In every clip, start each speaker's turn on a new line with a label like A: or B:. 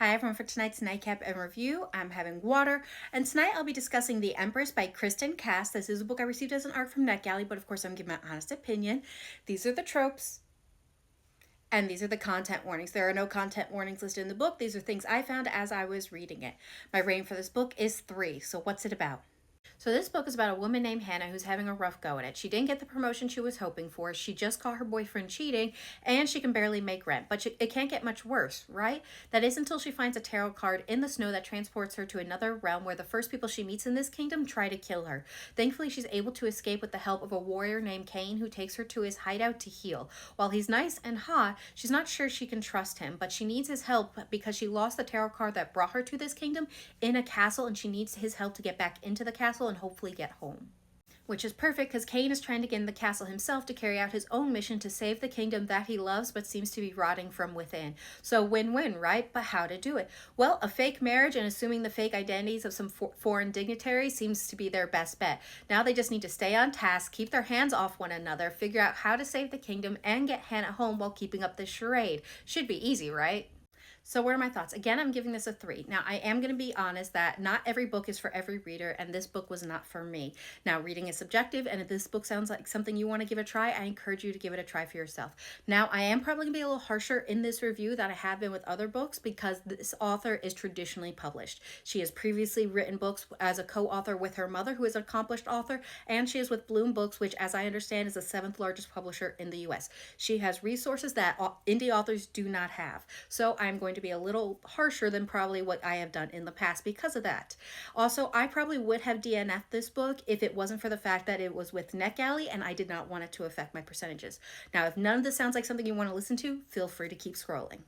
A: Hi everyone, for tonight's Nightcap and review, I'm having water, and tonight I'll be discussing The Empress by Kristin Cast. This is a book I received as an ARC from NetGalley, but of course I'm giving my honest opinion. These are the tropes, and these are the content warnings. There are no content warnings listed in the book. These are things I found as I was reading it. My rating for this book is 3, so what's it about? So this book is about a woman named Hannah who's having a rough go at it. She didn't get the promotion she was hoping for. She just caught her boyfriend cheating, and she can barely make rent. But it can't get much worse, right? That is until she finds a tarot card in the snow that transports her to another realm where the first people she meets in this kingdom try to kill her. Thankfully, she's able to escape with the help of a warrior named Cain who takes her to his hideout to heal. While he's nice and hot, she's not sure she can trust him, but she needs his help because she lost the tarot card that brought her to this kingdom in a castle, and she needs his help to get back into the castle and hopefully get home. Which is perfect because Cain is trying to get in the castle himself to carry out his own mission to save the kingdom that he loves but seems to be rotting from within. So win-win, right? But how to do it? Well, a fake marriage and assuming the fake identities of some foreign dignitaries seems to be their best bet. Now they just need to stay on task, keep their hands off one another, figure out how to save the kingdom, and get Hannah home while keeping up this charade. Should be easy, right? So what are my thoughts? Again, I'm giving this a 3. Now, I am going to be honest that not every book is for every reader, and this book was not for me. Now, reading is subjective, and if this book sounds like something you want to give a try, I encourage you to give it a try for yourself. Now, I am probably going to be a little harsher in this review than I have been with other books because this author is traditionally published. She has previously written books as a co-author with her mother, who is an accomplished author, and she is with Bloom Books, which, as I understand, is the 7th largest publisher in the U.S. She has resources that indie authors do not have. So I'm going to be a little harsher than probably what I have done in the past because of that. Also, I probably would have DNF'd this book if it wasn't for the fact that it was with NetGalley and I did not want it to affect my percentages. Now, if none of this sounds like something you want to listen to, feel free to keep scrolling.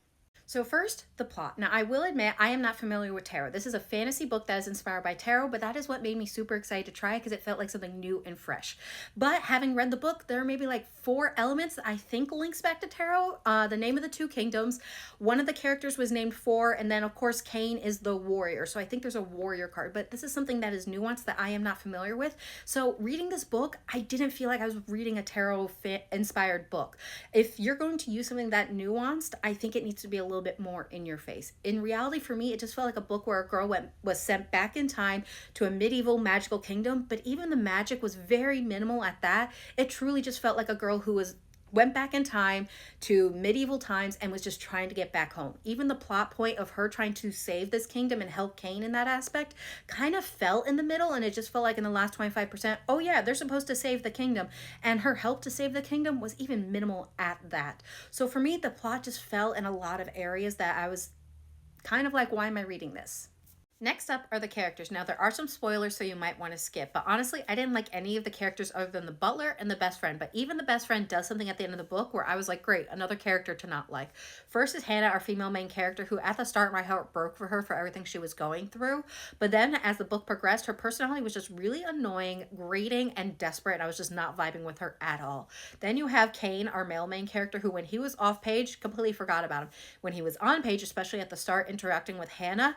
A: So first, the plot. Now, I will admit I am not familiar with tarot. This is a fantasy book that is inspired by tarot, but that is what made me super excited to try it because it felt like something new and fresh. But having read the book, there are maybe like 4 elements that I think links back to tarot. The name of the 2 kingdoms. One of the characters was named For, and then of course Cain is the warrior. So I think there's a warrior card, but this is something that is nuanced that I am not familiar with. So reading this book, I didn't feel like I was reading a tarot inspired book. If you're going to use something that nuanced, I think it needs to be a little bit more in your face. In reality, for me, it just felt like a book where a girl was sent back in time to a medieval magical kingdom, but even the magic was very minimal at that. It truly just felt like a girl who went back in time to medieval times and was just trying to get back home. Even the plot point of her trying to save this kingdom and help Cain in that aspect kind of fell in the middle, and it just felt like in the last 25%, oh yeah, they're supposed to save the kingdom, and her help to save the kingdom was even minimal at that. So for me, the plot just fell in a lot of areas that I was kind of like, why am I reading this? Next up are the characters. Now, there are some spoilers, so you might want to skip, but honestly, I didn't like any of the characters other than the butler and the best friend, but even the best friend does something at the end of the book where I was like, great, another character to not like. First is Hannah, our female main character, who at the start, my heart broke for her for everything she was going through, but then as the book progressed, her personality was just really annoying, grating, and desperate, and I was just not vibing with her at all. Then you have Cain, our male main character, who when he was off page, completely forgot about him. When he was on page, especially at the start, interacting with Hannah,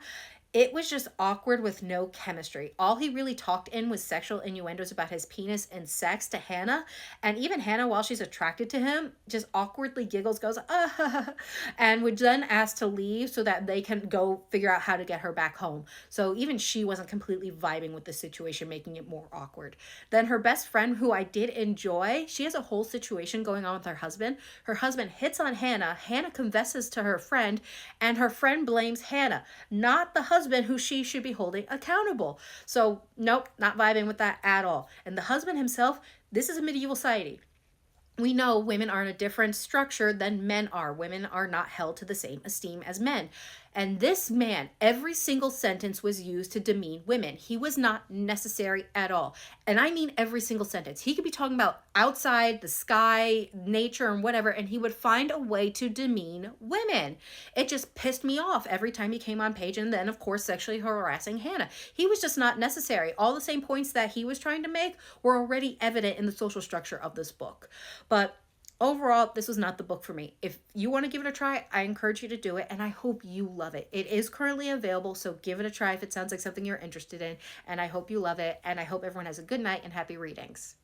A: it was just awkward with no chemistry. All he really talked in was sexual innuendos about his penis and sex to Hannah. And even Hannah, while she's attracted to him, just awkwardly giggles, goes, and would then ask to leave so that they can go figure out how to get her back home. So even she wasn't completely vibing with the situation, making it more awkward. Then her best friend, who I did enjoy, she has a whole situation going on with her husband. Her husband hits on Hannah. Hannah confesses to her friend, and her friend blames Hannah, not the husband who she should be holding accountable. So nope, not vibing with that at all. And the husband himself, this is a medieval society. We know women are in a different structure than men are. Women are not held to the same esteem as men. And this man, every single sentence was used to demean women. He was not necessary at all. And I mean every single sentence. He could be talking about outside, the sky, nature, and whatever, and he would find a way to demean women. It just pissed me off every time he came on page, and then, of course, sexually harassing Hannah. He was just not necessary. All the same points that he was trying to make were already evident in the social structure of this book. But overall, this was not the book for me. If you want to give it a try, I encourage you to do it, and I hope you love it. It is currently available, so give it a try if it sounds like something you're interested in, and I hope you love it, and I hope everyone has a good night and happy readings.